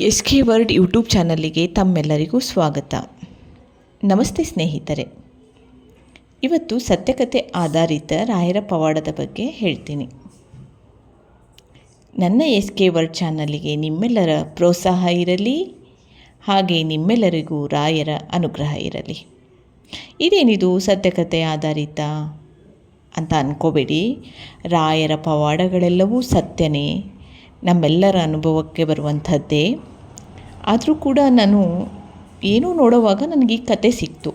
S K word YouTube ಚಾನಲ್ಲಿಗೆ ತಮ್ಮೆಲ್ಲರಿಗೂ ಸ್ವಾಗತ. ನಮಸ್ತೆ ಸ್ನೇಹಿತರೆ. ಇವತ್ತು ಸತ್ಯಕಥೆ ಆಧಾರಿತ ರಾಯರ ಪವಾಡದ ಬಗ್ಗೆ ಹೇಳ್ತೀನಿ. ನನ್ನ ಎಸ್ ಕೆ ವರ್ಡ್ ಚಾನಲ್ಲಿಗೆ ನಿಮ್ಮೆಲ್ಲರ ಪ್ರೋತ್ಸಾಹ ಇರಲಿ, ಹಾಗೆ ನಿಮ್ಮೆಲ್ಲರಿಗೂ ರಾಯರ ಅನುಗ್ರಹ ಇರಲಿ. ಇದೇನಿದು ಸತ್ಯಕಥೆ ಆಧಾರಿತ ಅಂತ ಅಂದ್ಕೋಬೇಡಿ. ರಾಯರ ಪವಾಡಗಳೆಲ್ಲವೂ ಸತ್ಯನೇ, ನಮ್ಮೆಲ್ಲರ ಅನುಭವಕ್ಕೆ ಬರುವಂಥದ್ದೇ. ಆದರೂ ಕೂಡ ನಾನು ಏನೋ ನೋಡುವಾಗ ನನಗೆ ಈ ಕತೆ ಸಿಕ್ತು,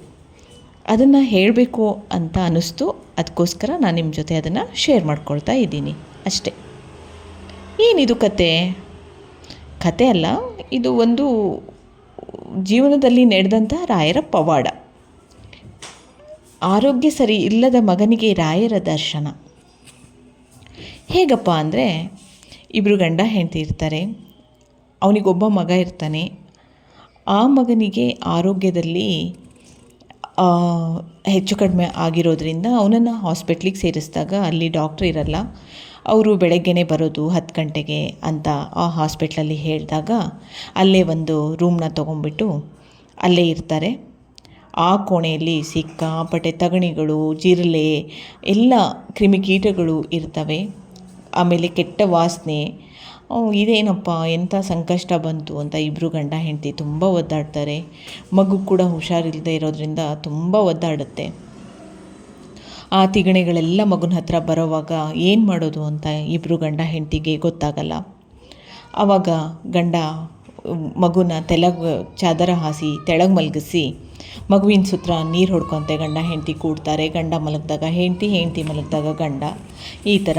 ಅದನ್ನು ಹೇಳಬೇಕು ಅಂತ ಅನ್ನಿಸ್ತು. ಅದಕ್ಕೋಸ್ಕರ ನಾನು ನಿಮ್ಮ ಜೊತೆ ಅದನ್ನು ಶೇರ್ ಮಾಡ್ಕೊಳ್ತಾ ಇದ್ದೀನಿ ಅಷ್ಟೇ. ಏನಿದು ಕತೆ ಅಲ್ಲ, ಇದು ಒಂದು ಜೀವನದಲ್ಲಿ ನಡೆದಂಥ ರಾಯರ ಪವಾಡ. ಆರೋಗ್ಯ ಸರಿ ಇಲ್ಲದ ಮಗನಿಗೆ ರಾಯರ ದರ್ಶನ. ಹೇಗಪ್ಪ ಅಂದರೆ, ಇಬ್ಬರು ಗಂಡ ಹೆಂಡತಿ ಇರ್ತಾರೆ. ಅವನಿಗೊಬ್ಬ ಮಗ ಇರ್ತಾನೆ. ಆ ಮಗನಿಗೆ ಆರೋಗ್ಯದಲ್ಲಿ ಹೆಚ್ಚು ಕಡಿಮೆ ಆಗಿರೋದ್ರಿಂದ ಅವನನ್ನು ಹಾಸ್ಪಿಟ್ಲಿಗೆ ಸೇರಿಸಿದಾಗ ಅಲ್ಲಿ ಡಾಕ್ಟ್ರ್ ಇರಲ್ಲ. ಅವರು ಬೆಳಗ್ಗೆನೇ ಬರೋದು 10 ಗಂಟೆಗೆ ಅಂತ ಆ ಹಾಸ್ಪಿಟ್ಲಲ್ಲಿ ಹೇಳಿದಾಗ ಅಲ್ಲೇ ಒಂದು ರೂಮ್ನ ತೊಗೊಂಡ್ಬಿಟ್ಟು ಅಲ್ಲೇ ಇರ್ತಾರೆ. ಆ ಕೋಣೆಯಲ್ಲಿ ಸಿಕ್ಕಾಪಟ್ಟೆ ತಗಣಿಗಳು, ಜಿರಳೆ, ಎಲ್ಲ ಕ್ರಿಮಿಕೀಟಗಳು ಇರ್ತವೆ. ಆಮೇಲೆ ಕೆಟ್ಟ ವಾಸನೆ. ಇದೇನಪ್ಪ ಎಂಥ ಸಂಕಷ್ಟ ಬಂತು ಅಂತ ಇಬ್ಬರು ಗಂಡ ಹೆಂಡತಿ ತುಂಬ ಒದ್ದಾಡ್ತಾರೆ. ಮಗು ಕೂಡ ಹುಷಾರಿಲ್ಲದೆ ಇರೋದ್ರಿಂದ ತುಂಬ ಒದ್ದಾಡುತ್ತೆ. ಆ ತಿಗಣೆಗಳೆಲ್ಲ ಮಗುನ ಹತ್ರ ಬರೋವಾಗ ಏನು ಮಾಡೋದು ಅಂತ ಇಬ್ಬರು ಗಂಡ ಹೆಂಡತಿಗೆ ಗೊತ್ತಾಗಲ್ಲ. ಆವಾಗ ಗಂಡ ಮಗುನ ಚಾದರ ಹಾಸಿ ತೆಳಗೆ ಮಲಗಿಸಿ ಮಗುವಿನ ಸುತ್ತ ನೀರು ಹೊಡ್ಕೊತೆ ಗಂಡ ಹೆಂಡತಿ ಕೂಡ್ತಾರೆ. ಗಂಡ ಮಲಗಿದಾಗ ಹೆಂಡತಿ ಮಲಗಿದಾಗ ಗಂಡ. ಈ ಥರ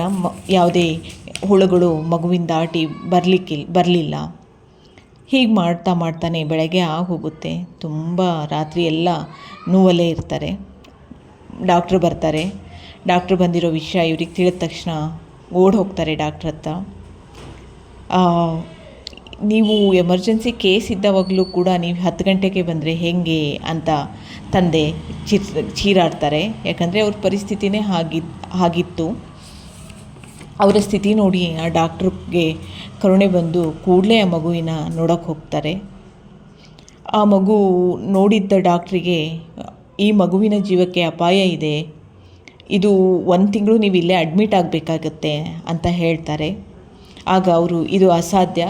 ಯಾವುದೇ ಹುಳುಗಳು ಮಗುವಿನ ದಾಟಿ ಬರಲಿಲ್ಲ. ಹೀಗೆ ಮಾಡ್ತಾನೆ ಬೆಳಗ್ಗೆ ಆಗೋಗುತ್ತೆ. ತುಂಬ ರಾತ್ರಿ ಎಲ್ಲ ನೋವಲ್ಲೇ ಇರ್ತಾರೆ. ಡಾಕ್ಟ್ರು ಬರ್ತಾರೆ. ಡಾಕ್ಟ್ರು ಬಂದಿರೋ ವಿಷಯ ಇವ್ರಿಗೆ ತಿಳಿದ ತಕ್ಷಣ ಓಡಿ ಹೋಗ್ತಾರೆ ಡಾಕ್ಟ್ರ್ ಹತ್ರ. ನೀವು ಎಮರ್ಜೆನ್ಸಿ ಕೇಸ್ ಇದ್ದಾವಾಗಲೂ ಕೂಡ ನೀವು 10 ಗಂಟೆಗೆ ಬಂದರೆ ಹೇಗೆ ಅಂತ ತಂದೆ ಚೀರಾಡ್ತಾರೆ. ಯಾಕಂದರೆ ಅವ್ರ ಪರಿಸ್ಥಿತಿನೇ ಹಾಗಿತ್ತು. ಅವರ ಸ್ಥಿತಿ ನೋಡಿ ಆ ಡಾಕ್ಟ್ರಿಗೆ ಕರುಣೆ ಬಂದು ಕೂಡಲೇ ಆ ಮಗುವಿನ ನೋಡೋಕ್ಕೆ ಹೋಗ್ತಾರೆ. ಆ ಮಗು ನೋಡಿದ್ದ ಡಾಕ್ಟ್ರಿಗೆ ಈ ಮಗುವಿನ ಜೀವಕ್ಕೆ ಅಪಾಯ ಇದೆ, ಇದು 1 ತಿಂಗಳು ನೀವು ಇಲ್ಲೇ ಅಡ್ಮಿಟ್ ಆಗಬೇಕಾಗತ್ತೆ ಅಂತ ಹೇಳ್ತಾರೆ. ಆಗ ಅವರು, ಇದು ಅಸಾಧ್ಯ,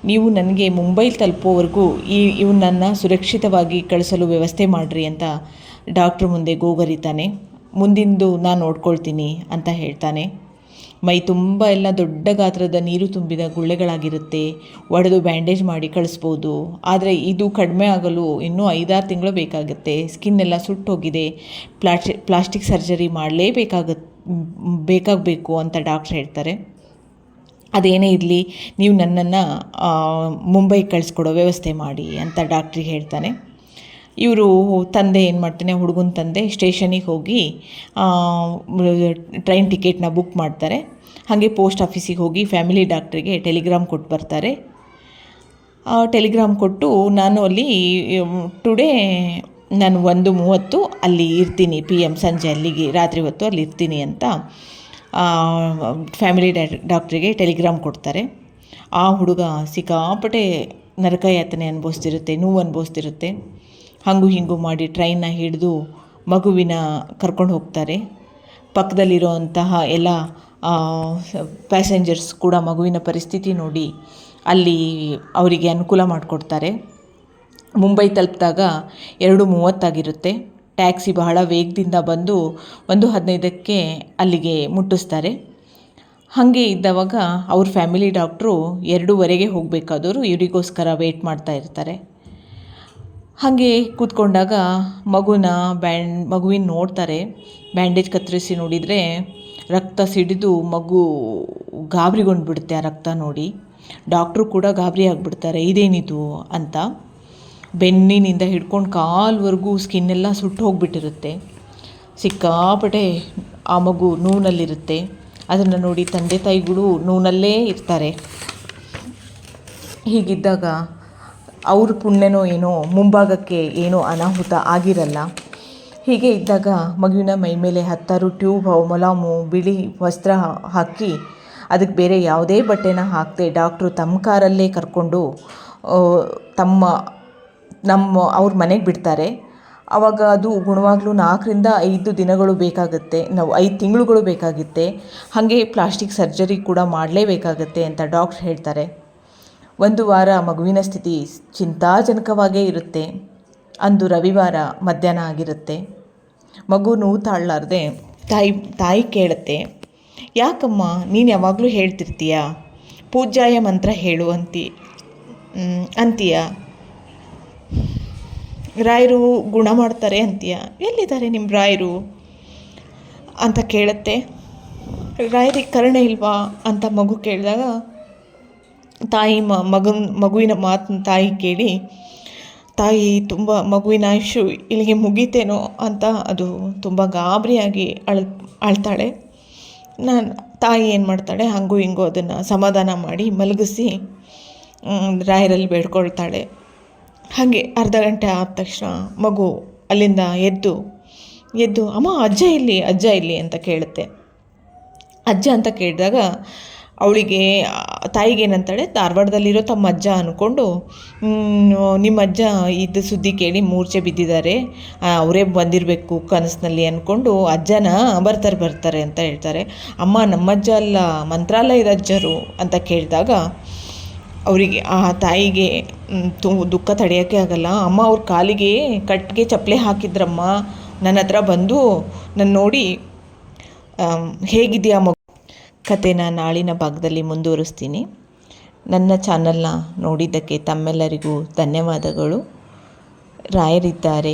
ನೀವು ನನಗೆ ಮುಂಬೈಲಿ ತಲುಪೋವರೆಗೂ ಇವನನ್ನು ಸುರಕ್ಷಿತವಾಗಿ ಕಳಿಸಲು ವ್ಯವಸ್ಥೆ ಮಾಡಿರಿ ಅಂತ ಡಾಕ್ಟ್ರು ಮುಂದೆ ಗೋಗರಿತಾನೆ. ಮುಂದಿಂದು ನಾನು ನೋಡ್ಕೊಳ್ತೀನಿ ಅಂತ ಹೇಳ್ತಾನೆ. ಮೈ ತುಂಬ ಎಲ್ಲ ದೊಡ್ಡ ಗಾತ್ರದ ನೀರು ತುಂಬಿದ ಗುಳ್ಳೆಗಳಾಗಿರುತ್ತೆ. ಒಡೆದು ಬ್ಯಾಂಡೇಜ್ ಮಾಡಿ ಕಳಿಸ್ಬೋದು. ಆದರೆ ಇದು ಕಡಿಮೆ ಆಗಲು ಇನ್ನೂ 5-6 ತಿಂಗಳು ಬೇಕಾಗುತ್ತೆ. ಸ್ಕಿನ್ನೆಲ್ಲ ಸುಟ್ಟೋಗಿದೆ, ಪ್ಲಾಸ್ಟಿಕ್ ಸರ್ಜರಿ ಬೇಕಾಗಬೇಕು ಅಂತ ಡಾಕ್ಟ್ರ್ ಹೇಳ್ತಾರೆ. ಅದೇನೇ ಇರಲಿ, ನೀವು ನನ್ನನ್ನು ಮುಂಬೈಗೆ ಕಳಿಸ್ಕೊಡೋ ವ್ಯವಸ್ಥೆ ಮಾಡಿ ಅಂತ ಡಾಕ್ಟ್ರಿಗೆ ಹೇಳ್ತಾನೆ. ಇವರು ತಂದೆ ಏನು ಮಾಡ್ತಾನೆ, ಹುಡುಗನ ತಂದೆ ಸ್ಟೇಷನಿಗೆ ಹೋಗಿ ಟ್ರೈನ್ ಟಿಕೆಟ್ನ ಬುಕ್ ಮಾಡ್ತಾರೆ. ಹಾಗೆ ಪೋಸ್ಟ್ ಆಫೀಸಿಗೆ ಹೋಗಿ ಫ್ಯಾಮಿಲಿ ಡಾಕ್ಟ್ರಿಗೆ ಟೆಲಿಗ್ರಾಮ್ ಕೊಟ್ಟು ಬರ್ತಾರೆ. ಟೆಲಿಗ್ರಾಮ್ ಕೊಟ್ಟು, ನಾನು ಅಲ್ಲಿ ಟುಡೇ ನಾನು 1:30 ಅಲ್ಲಿ ಇರ್ತೀನಿ, PM ಸಂಜೆ ಅಲ್ಲಿಗೆ ರಾತ್ರಿ ಹೊತ್ತು ಅಲ್ಲಿ ಇರ್ತೀನಿ ಅಂತ ಫ್ಯಾಮಿಲಿ ಡಾಕ್ಟ್ರಿಗೆ ಟೆಲಿಗ್ರಾಮ್ ಕೊಡ್ತಾರೆ. ಆ ಹುಡುಗ ಸಿಕ್ಕಾಪಟ್ಟೆ ನರಕಯಾತನೆ ನೋವು ಅನುಭವಿಸ್ತಿರುತ್ತೆ. ಹಾಗೂ ಹೀಗೂ ಮಾಡಿ ಟ್ರೈನ್ನ ಹಿಡಿದು ಮಗುವಿನ ಕರ್ಕೊಂಡು ಹೋಗ್ತಾರೆ. ಪಕ್ಕದಲ್ಲಿರೋಂತಹ ಎಲ್ಲ ಪ್ಯಾಸೆಂಜರ್ಸ್ ಕೂಡ ಮಗುವಿನ ಪರಿಸ್ಥಿತಿ ನೋಡಿ ಅಲ್ಲಿ ಅವರಿಗೆ ಅನುಕೂಲ ಮಾಡಿಕೊಡ್ತಾರೆ. ಮುಂಬೈ ತಲುಪಿದಾಗ 2:30 ಆಗಿರುತ್ತೆ. ಟ್ಯಾಕ್ಸಿ ಬಹಳ ವೇಗದಿಂದ ಬಂದು 1:15ಕ್ಕೆ ಅಲ್ಲಿಗೆ ಮುಟ್ಟಿಸ್ತಾರೆ. ಹಾಗೆ ಇದ್ದವಾಗ ಅವ್ರ ಫ್ಯಾಮಿಲಿ ಡಾಕ್ಟ್ರು 2:15ಗೆ ಹೋಗಬೇಕಾದವರು ಇವರಿಗೋಸ್ಕರ ವೇಟ್ ಮಾಡ್ತಾ ಇರ್ತಾರೆ. ಹಾಗೆ ಕೂತ್ಕೊಂಡಾಗ ಮಗುವಿನ ನೋಡ್ತಾರೆ. ಬ್ಯಾಂಡೇಜ್ ಕತ್ತರಿಸಿ ನೋಡಿದರೆ ರಕ್ತ ಸಿಡಿದು ಮಗು ಗಾಬರಿಗೊಂಡ್ಬಿಡುತ್ತೆ ಆ ರಕ್ತ ನೋಡಿ. ಡಾಕ್ಟ್ರು ಕೂಡ ಗಾಬರಿ ಆಗಿಬಿಡ್ತಾರೆ, ಇದೇನಿದು ಅಂತ. ಬೆನ್ನಿನಿಂದ ಹಿಡ್ಕೊಂಡು ಕಾಲ್ವರೆಗೂ ಸ್ಕಿನ್ನೆಲ್ಲ ಸುಟ್ಟು ಹೋಗಿಬಿಟ್ಟಿರುತ್ತೆ. ಸಿಕ್ಕಾಪಟ್ಟೆ ಆ ಮಗು ನೋವಿನಲ್ಲಿರುತ್ತೆ. ಅದನ್ನು ನೋಡಿ ತಂದೆ ತಾಯಿಗಳು ನೋವಿನಲ್ಲೇ ಇರ್ತಾರೆ. ಹೀಗಿದ್ದಾಗ ಅವ್ರ ಪುಣ್ಯನೋ ಏನೋ ಮುಂಭಾಗಕ್ಕೆ ಏನೋ ಅನಾಹುತ ಆಗಿರಲ್ಲ. ಹೀಗೆ ಇದ್ದಾಗ ಮಗುವಿನ ಮೈಮೇಲೆ 10 ಟ್ಯೂಬ್, ಮೊಲಾಮು, ಬಿಳಿ ವಸ್ತ್ರ ಹಾಕಿ ಅದಕ್ಕೆ ಬೇರೆ ಯಾವುದೇ ಬಟ್ಟೆನ ಹಾಕದೆ ಡಾಕ್ಟ್ರು ತಮ್ಮ ಕಾರಲ್ಲೇ ಕರ್ಕೊಂಡು ಅವ್ರ ಮನೆಗೆ ಬಿಡ್ತಾರೆ. ಆವಾಗ ಅದು ಗುಣವಾಗಲು 4-5 ದಿನಗಳು ಬೇಕಾಗುತ್ತೆ, 5 ತಿಂಗಳುಗಳು ಬೇಕಾಗುತ್ತೆ. ಹಾಗೆ ಪ್ಲಾಸ್ಟಿಕ್ ಸರ್ಜರಿ ಕೂಡ ಮಾಡಲೇಬೇಕಾಗತ್ತೆ ಅಂತ ಡಾಕ್ಟ್ರ್ ಹೇಳ್ತಾರೆ. 1 ವಾರ ಮಗುವಿನ ಸ್ಥಿತಿ ಚಿಂತಾಜನಕವಾಗೇ ಇರುತ್ತೆ. ಅಂದು ರವಿವಾರ ಮಧ್ಯಾಹ್ನ ಆಗಿರುತ್ತೆ. ಮಗು ನೋವು ತಾಳಲಾರ್ದೆ ತಾಯಿ ಕೇಳುತ್ತೆ, ಯಾಕಮ್ಮ ನೀನು ಯಾವಾಗಲೂ ಹೇಳ್ತಿರ್ತೀಯ, ಪೂಜ್ಯಾಯ ಮಂತ್ರ ಹೇಳು ಅಂತೀಯ, ರಾಯರು ಗುಣ ಮಾಡ್ತಾರೆ ಅಂತೀಯ, ಎಲ್ಲಿದ್ದಾರೆ ನಿಮ್ಮ ರಾಯರು ಅಂತ ಕೇಳುತ್ತೆ. ರಾಯರಿಗೆ ಕರುಣೆ ಇಲ್ವಾ ಅಂತ ಮಗು ಕೇಳಿದಾಗ ತಾಯಿ ಮಗುವಿನ ಮಾತನ್ನ ತಾಯಿ ಕೇಳಿ, ತಾಯಿ ತುಂಬ ಮಗುವಿನ ಆಯುಷ್ಯು ಇಲ್ಲಿಗೆ ಮುಗೀತೇನೋ ಅಂತ ಅದು ತುಂಬ ಗಾಬರಿಯಾಗಿ ಅಳ್ತಾಳೆ. ತಾಯಿ ಏನು ಮಾಡ್ತಾಳೆ, ಹಂಗೂ ಹಿಂಗೂ ಅದನ್ನು ಸಮಾಧಾನ ಮಾಡಿ ಮಲಗಿಸಿ ರಾಯರಲ್ಲಿ ಬೇಡ್ಕೊಳ್ತಾಳೆ. ಹಾಗೆ ಅರ್ಧ ಗಂಟೆ ಆದ ತಕ್ಷಣ ಮಗು ಅಲ್ಲಿಂದ ಎದ್ದು ಅಮ್ಮ ಅಜ್ಜ ಇಲ್ಲಿ ಅಂತ ಕೇಳುತ್ತೆ. ಅಜ್ಜ ಅಂತ ಕೇಳಿದಾಗ ಅವಳಿಗೆ ತಾಯಿಗೆ ಏನಂತಾಳೆ, ಧಾರವಾಡದಲ್ಲಿರೋ ತಮ್ಮ ಅಜ್ಜ ಅಂದ್ಕೊಂಡು, ನಿಮ್ಮ ಅಜ್ಜ ಇದು ಸುದ್ದಿ ಕೇಳಿ ಮೂರ್ಛೆ ಬಿದ್ದಿದ್ದಾರೆ, ಅವರೇ ಬಂದಿರಬೇಕು ಕನಸಿನಲ್ಲಿ ಅಂದ್ಕೊಂಡು ಅಜ್ಜನ ಬರ್ತಾರೆ ಅಂತ ಹೇಳ್ತಾರೆ. ಅಮ್ಮ ನಮ್ಮಜ್ಜ ಅಲ್ಲ, ಮಂತ್ರಾಲಯದ ಅಜ್ಜರು ಅಂತ ಕೇಳಿದಾಗ ಅವರಿಗೆ ಆ ತಾಯಿಗೆ ದುಃಖ ತಡೆಯೋಕ್ಕೆ ಆಗಲ್ಲ. ಅಮ್ಮ ಅವ್ರ ಕಾಲಿಗೆ ಕಟ್ಟಿಗೆ ಚಪ್ಪಲಿ ಹಾಕಿದ್ರಮ್ಮ, ನನ್ನ ಹತ್ರ ಬಂದು ನನ್ನ ನೋಡಿ ಹೇಗಿದೆಯಾ ಮಗು. ಕಥೆನ ನಾಳಿನ ಭಾಗದಲ್ಲಿ ಮುಂದುವರಿಸ್ತೀನಿ. ನನ್ನ ಚಾನಲ್ನ ನೋಡಿದ್ದಕ್ಕೆ ತಮ್ಮೆಲ್ಲರಿಗೂ ಧನ್ಯವಾದಗಳು. ರಾಯರಿದ್ದಾರೆ.